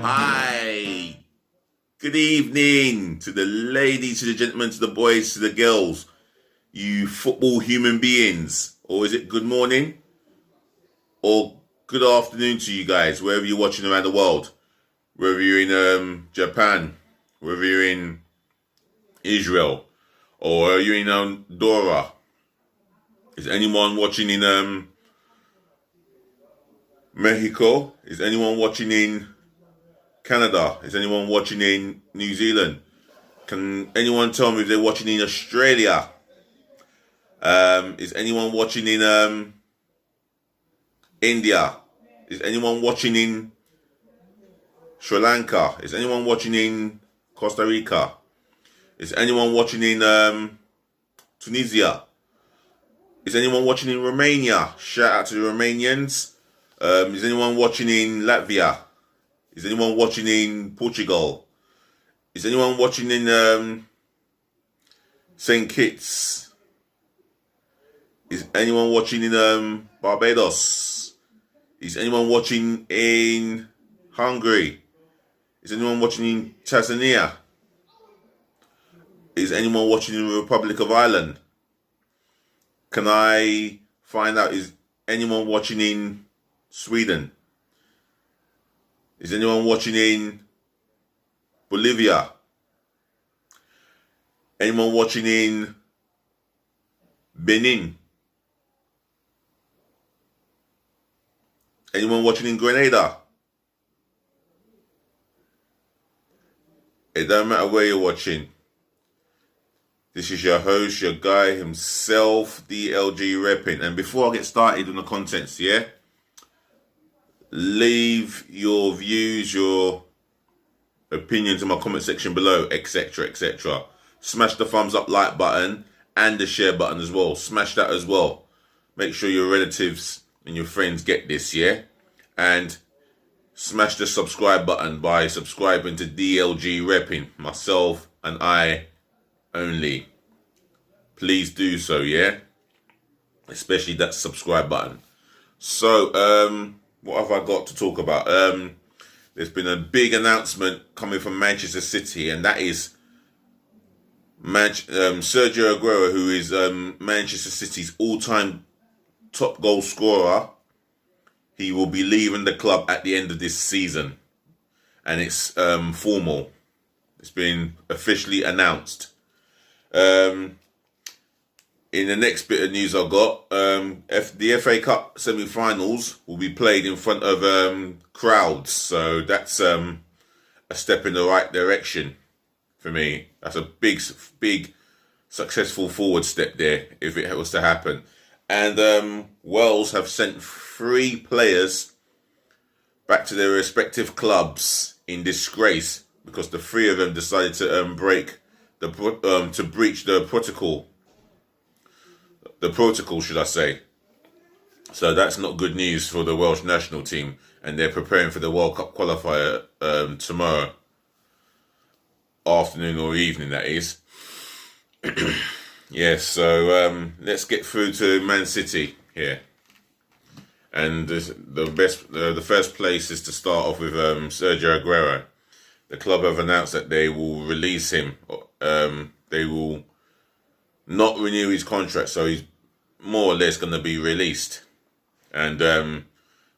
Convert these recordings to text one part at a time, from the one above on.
Hi. Good evening to the ladies, to the gentlemen, to the boys, to the girls, you football human beings. Or is it good morning or good afternoon to you guys, wherever you're watching around the world? Whether you're in Japan, whether you're in Israel, or you're in Dora. Is anyone watching in Mexico? Is anyone watching in Canada? Is anyone watching in New Zealand? Can anyone tell me if they're watching in Australia? Is anyone watching in India? Is anyone watching in Sri Lanka? Is anyone watching in Costa Rica? Is anyone watching in Tunisia? Is anyone watching in Romania? Shout out to the Romanians. Is anyone watching in Latvia? Is anyone watching in Portugal? Is anyone watching in St. Kitts? Is anyone watching in Barbados? Is anyone watching in Hungary? Is anyone watching in Tanzania? Is anyone watching in the Republic of Ireland? Can I find out, is anyone watching in Sweden? Is anyone watching in Bolivia? Anyone watching in Benin? Anyone watching in Grenada? It doesn't matter where you're watching. This is your host, your guy himself, DLG Reppin. And before I get started on the contents, leave your views, your opinions in my comment section below, etc., etc. Smash the thumbs up like button and the share button as well. Smash that as well. Make sure your relatives and your friends get this, and smash the subscribe button by subscribing to DLG Reppin, myself and I only. Please do so, especially that subscribe button. So what have I got to talk about? There's been a big announcement coming from Manchester City, and that is Sergio Aguero, who is Manchester City's all-time top goal scorer. He will be leaving the club at the end of this season, and it's formal. It's been officially announced. In the next bit of news I got, the FA Cup semi-finals will be played in front of crowds, so that's a step in the right direction for me. That's a big successful forward step there if it was to happen. And Wales have sent 3 players back to their respective clubs in disgrace because the 3 of them decided to breach the protocol. The protocol, should I say. So that's not good news for the Welsh national team, and they're preparing for the World Cup qualifier tomorrow afternoon or evening, that is. So let's get through to Man City here. And the first place is to start off with Sergio Aguero. The club have announced that they will release him. They will not renew his contract, so he's more or less going to be released. And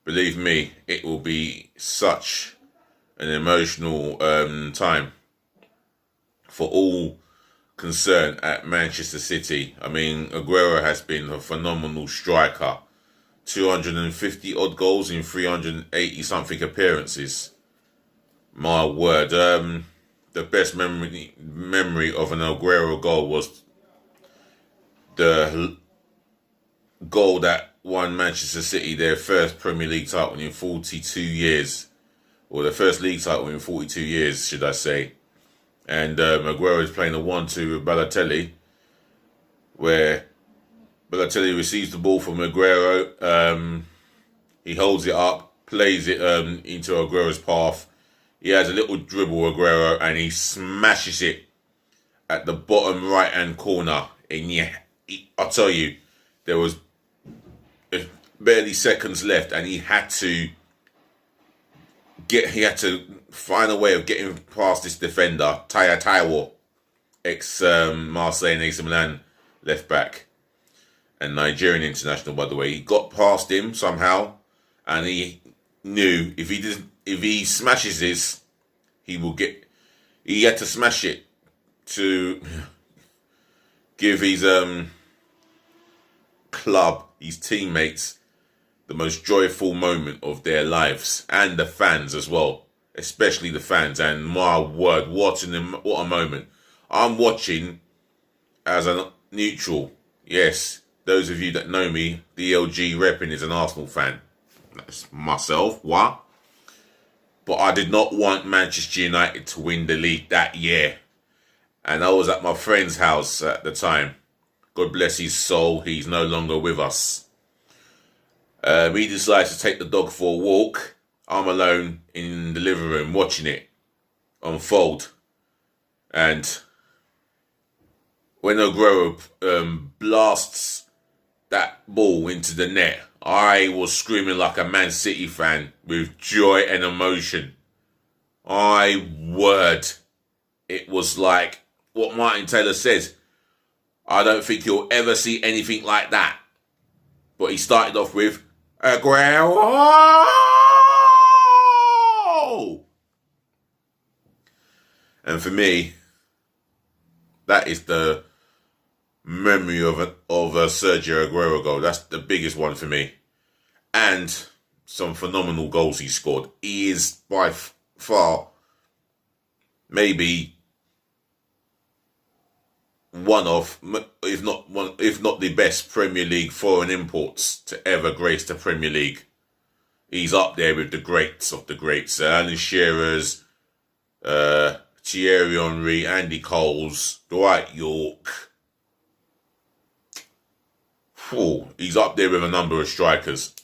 believe me, it will be such an emotional time for all concerned at Manchester City. I mean, Aguero has been a phenomenal striker. 250 odd goals in 380 something appearances. My word, the best memory of an Aguero goal was the goal that won Manchester City their first Premier League title in 42 years. Or their first league title in 42 years, should I say. And Aguero is playing a 1-2 with Balotelli, where Balotelli receives the ball from Aguero. He holds it up, plays it into Aguero's path. He has a little dribble, Aguero, and he smashes it at the bottom right-hand corner. And I'll tell you, there was barely seconds left, and he had to he had to find a way of getting past this defender, Taiwo, ex Marseille and AC Milan left back and Nigerian international, by the way. He got past him somehow, and he knew if he smashes this, he will get. He had to smash it to give his club, his teammates, the most joyful moment of their lives, and the fans as well, especially the fans. And my word, what a moment! I'm watching as a neutral. Yes, those of you that know me, the LG Reppin is an Arsenal fan. That's myself. What? But I did not want Manchester United to win the league that year. And I was at my friend's house at the time. God bless his soul. He's no longer with us. He decided to take the dog for a walk. I'm alone in the living room watching it unfold. And when Aguero blasts that ball into the net, I was screaming like a Man City fan with joy and emotion. It was like what Martin Taylor says. I don't think you'll ever see anything like that. But he started off with Aguero. And for me, that is the memory of a Sergio Aguero goal. That's the biggest one for me. And some phenomenal goals he scored. He is by far maybe one of, if not the best Premier League foreign imports to ever grace the Premier League. He's up there with the greats of the greats. Alan Shearer's, Thierry Henry, Andy Cole's, Dwight York. He's up there with a number of strikers.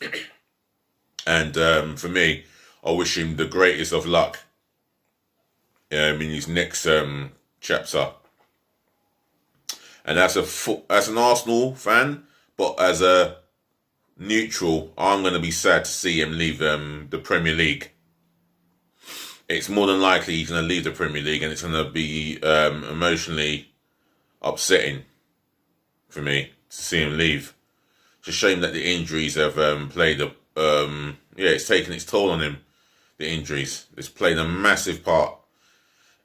And for me, I wish him the greatest of luck in his next chapter. And as an Arsenal fan, but as a neutral, I'm going to be sad to see him leave the Premier League. It's more than likely he's going to leave the Premier League, and it's going to be emotionally upsetting for me to see him leave. It's a shame that the injuries have played it's taken its toll on him. The injuries. It's played a massive part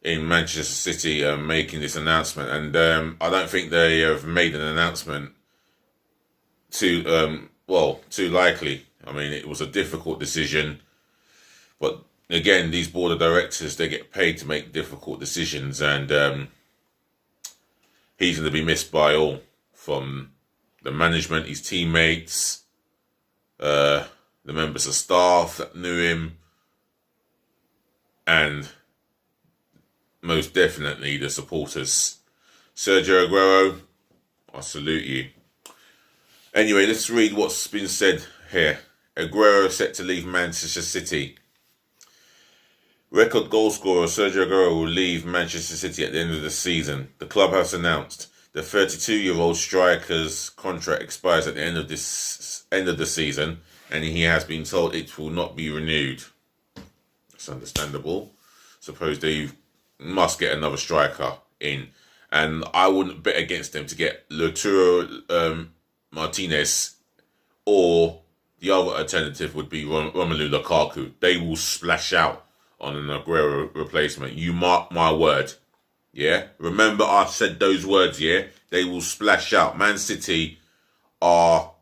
in Manchester City making this announcement, and I don't think they have made an announcement too likely. I mean, it was a difficult decision, but again, these board of directors, they get paid to make difficult decisions, and he's going to be missed by all, from the management, his teammates, the members of staff that knew him, and most definitely the supporters. Sergio Aguero, I salute you. Anyway, let's read what's been said here. Aguero set to leave Manchester City. Record goal scorer Sergio Aguero will leave Manchester City at the end of the season. The club has announced the 32-year-old striker's contract expires at the end of the season, and he has been told it will not be renewed. It's understandable. Suppose they must get another striker in, and I wouldn't bet against them to get Lautaro Martinez, or the other alternative would be Romelu Lukaku. They will splash out on an Aguero replacement. You mark my word. Yeah? Remember I said those words, yeah? They will splash out. Man City are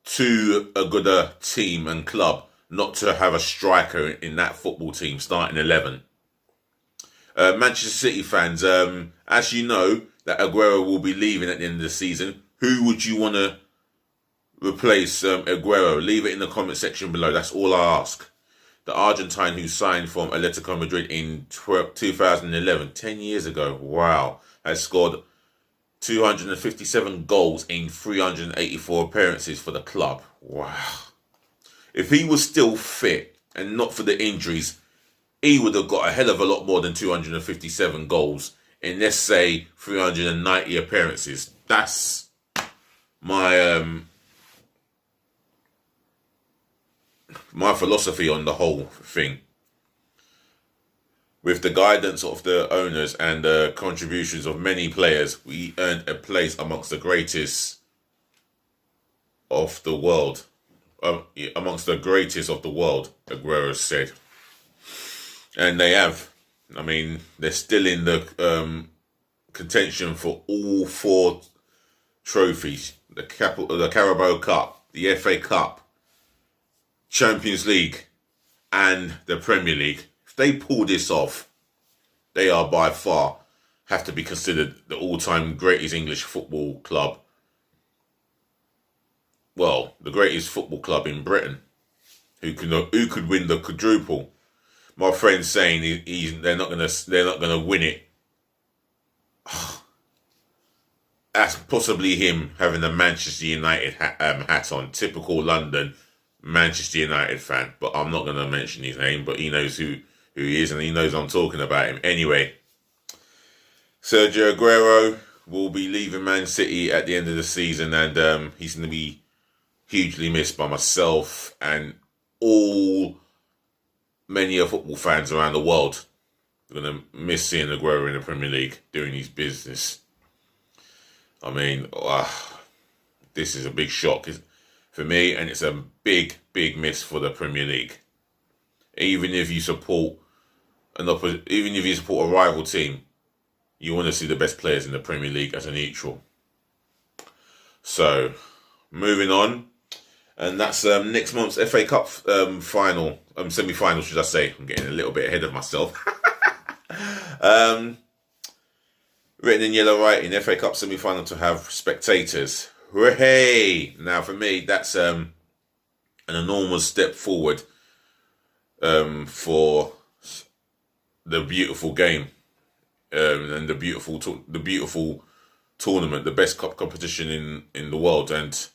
too a good a team and club not to have a striker in that football team starting 11. Manchester City fans, as you know that Aguero will be leaving at the end of the season, who would you want to replace Aguero? Leave it in the comment section below. That's all I ask. The Argentine who signed from Atletico Madrid in 2011, 10 years ago, wow, has scored 257 goals in 384 appearances for the club. Wow. If he was still fit and not for the injuries, he would have got a hell of a lot more than 257 goals in, let's say, 390 appearances. That's my my philosophy on the whole thing. With the guidance of the owners and the contributions of many players, we earned a place amongst the greatest of the world. Amongst the greatest of the world, Aguero said. And they have. I mean, they're still in the contention for all 4 trophies. The Carabao Cup, the FA Cup, Champions League, and the Premier League. If they pull this off, they are by far have to be considered the all-time greatest English football club. Well, the greatest football club in Britain. Who could win the quadruple? My friend's saying they're not gonna win it. That's possibly him having the Manchester United hat on. Typical London Manchester United fan. But I'm not gonna mention his name. But he knows who he is, and he knows I'm talking about him. Anyway, Sergio Aguero will be leaving Man City at the end of the season, and he's going to be hugely missed by myself and many football fans around the world. They're going to miss seeing Aguero in the Premier League doing his business. I mean, this is a big shock for me, and it's a big, big miss for the Premier League. Even if you support a rival team, you want to see the best players in the Premier League as a neutral. So, moving on. And that's next month's FA Cup semi-final, should I say. I'm getting a little bit ahead of myself. Written in yellow writing, FA Cup semi-final to have spectators. Hooray! Now, for me, that's an enormous step forward for the beautiful game and the beautiful tournament, the best cup competition in the world, and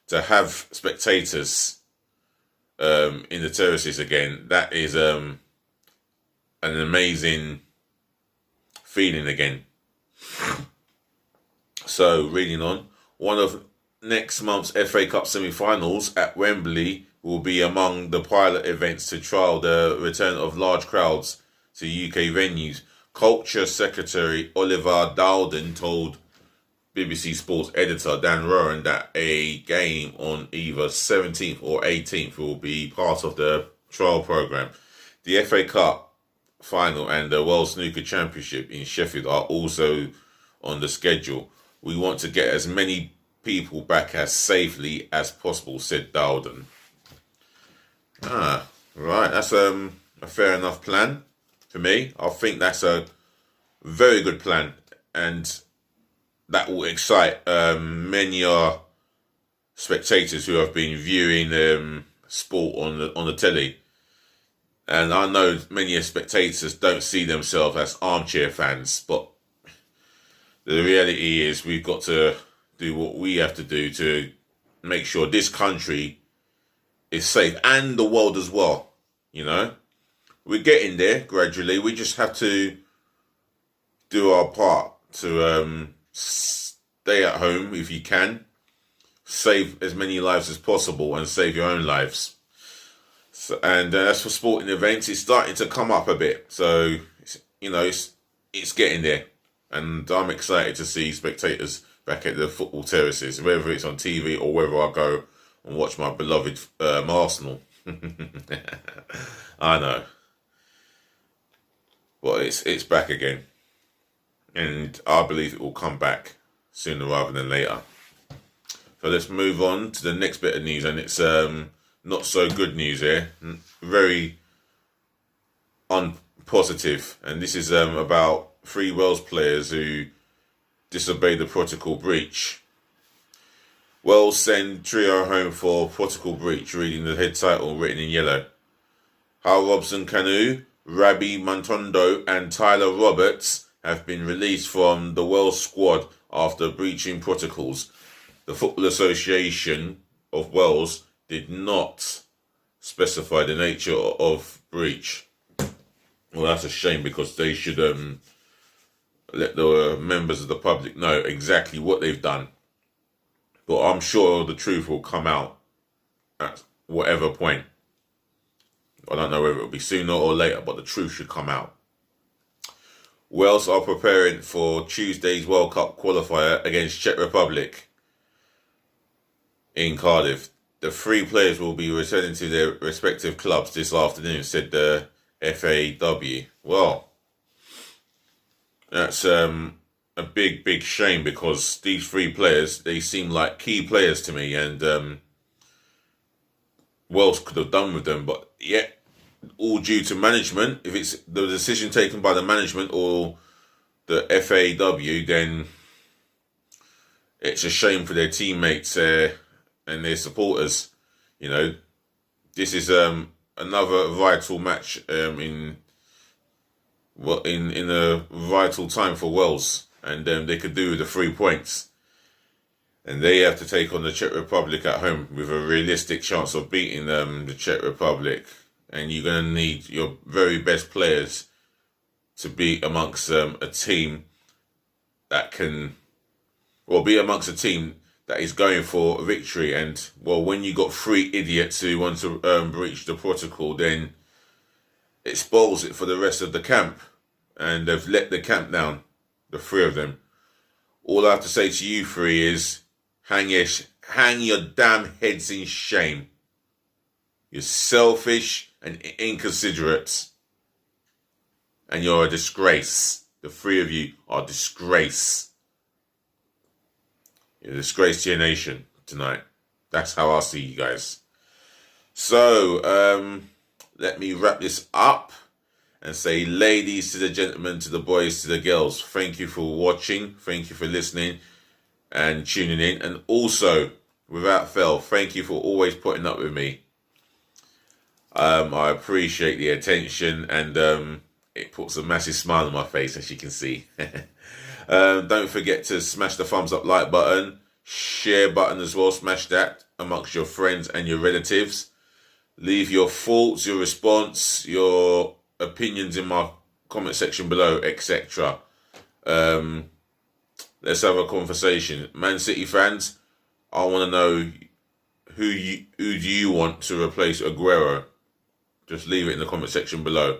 to have spectators in the terraces again, that is an amazing feeling again. So, reading on, one of next month's FA Cup semi-finals at Wembley will be among the pilot events to trial the return of large crowds to UK venues. Culture Secretary Oliver Dowden told BBC Sports editor Dan Rowan that a game on either 17th or 18th will be part of the trial programme. The FA Cup final and the World Snooker Championship in Sheffield are also on the schedule. We want to get as many people back as safely as possible, said Dowden. Right, that's a fair enough plan for me. I think that's a very good plan, and that will excite many spectators who have been viewing sport on the telly. And I know many spectators don't see themselves as armchair fans, but the reality is we've got to do what we have to do to make sure this country is safe, and the world as well. You know, we're getting there gradually. We just have to do our part to stay at home if you can, save as many lives as possible, and save your own lives. So, and as for sporting events, it's starting to come up a bit. So it's getting there, and I'm excited to see spectators back at the football terraces, whether it's on TV or whether I go and watch my beloved Arsenal. I know, but it's back again, and I believe it will come back sooner rather than later. So let's move on to the next bit of news, and it's not so good news here, very unpositive, and this is about 3 Wales players who disobeyed the protocol breach. Wales send trio home for protocol breach, reading the head title written in yellow. Hal Robson-Kanu, Rabbi Montondo and Tyler Roberts have been released from the Wales squad after breaching protocols. The Football Association of Wales did not specify the nature of breach. Well, that's a shame, because they should let the members of the public know exactly what they've done. But I'm sure the truth will come out at whatever point. I don't know whether it'll be sooner or later, but the truth should come out. Wales are preparing for Tuesday's World Cup qualifier against Czech Republic in Cardiff. The three players will be returning to their respective clubs this afternoon, said the FAW. Well, that's a big shame, because these three players, they seem like key players to me, and Wales could have done with them, but yet, all due to management. If it's the decision taken by the management or the FAW, then it's a shame for their teammates and their supporters. You know, this is another vital match in a vital time for Wales, and they could do with the 3 points. And they have to take on the Czech Republic at home with a realistic chance of beating the Czech Republic. And you're going to need your very best players to be amongst a team that can, well, be amongst a team that is going for a victory. And, well, when you got 3 idiots who want to breach the protocol, then it spoils it for the rest of the camp. And they've let the camp down, the 3 of them. All I have to say to you 3 is, hang your damn heads in shame. You're selfish and inconsiderate, and you're a disgrace. The 3 of you are a disgrace. You're a disgrace to your nation tonight. That's how I see you guys. So, let me wrap this up and say, ladies to the gentlemen, to the boys, to the girls, thank you for watching, thank you for listening and tuning in, and also, without fail, thank you for always putting up with me. I appreciate the attention, and it puts a massive smile on my face, as you can see. Don't forget to smash the thumbs up like button, share button as well, smash that amongst your friends and your relatives. Leave your thoughts, your response, your opinions in my comment section below, etc. Let's have a conversation. Man City fans, I want to know who do you want to replace Aguero? Just leave it in the comment section below.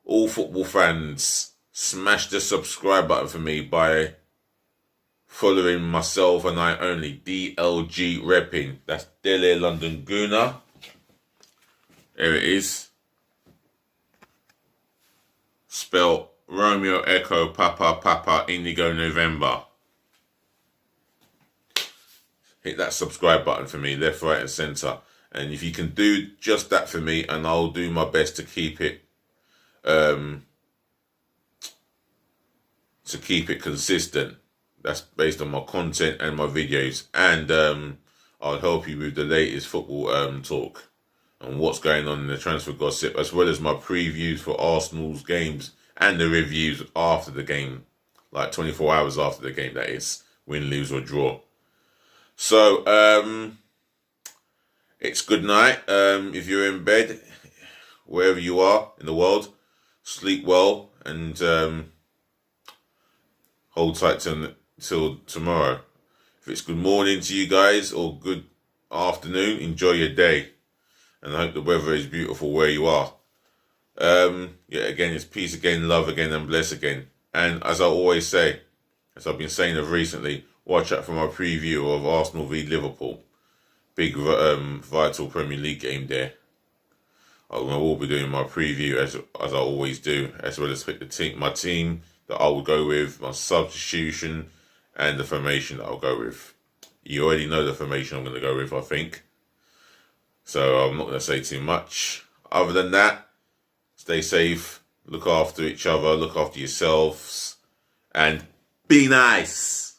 All football fans, smash the subscribe button for me by following myself and I only, DLG Reppin. That's Dele London Gooner. There it is. Spelled Romeo Echo Papa Indigo November. Hit that subscribe button for me, left, right and centre. And if you can do just that for me, and I'll do my best to keep it consistent. That's based on my content and my videos. And I'll help you with the latest football talk and what's going on in the transfer gossip, as well as my previews for Arsenal's games and the reviews after the game, like 24 hours after the game, that is, win, lose or draw. So, it's good night. If you're in bed, wherever you are in the world, sleep well, and hold tight till tomorrow. If it's good morning to you guys or good afternoon, enjoy your day. And I hope the weather is beautiful where you are. Yeah, again, it's peace again, love again, and bless again. And as I always say, as I've been saying of recently, watch out for my preview of Arsenal v Liverpool. Big vital Premier League game there. I will be doing my preview as I always do, as well as pick my team that I will go with, my substitution, and the formation that I'll go with. You already know the formation I'm going to go with, I think. So I'm not going to say too much. Other than that, stay safe, look after each other, look after yourselves, and be nice.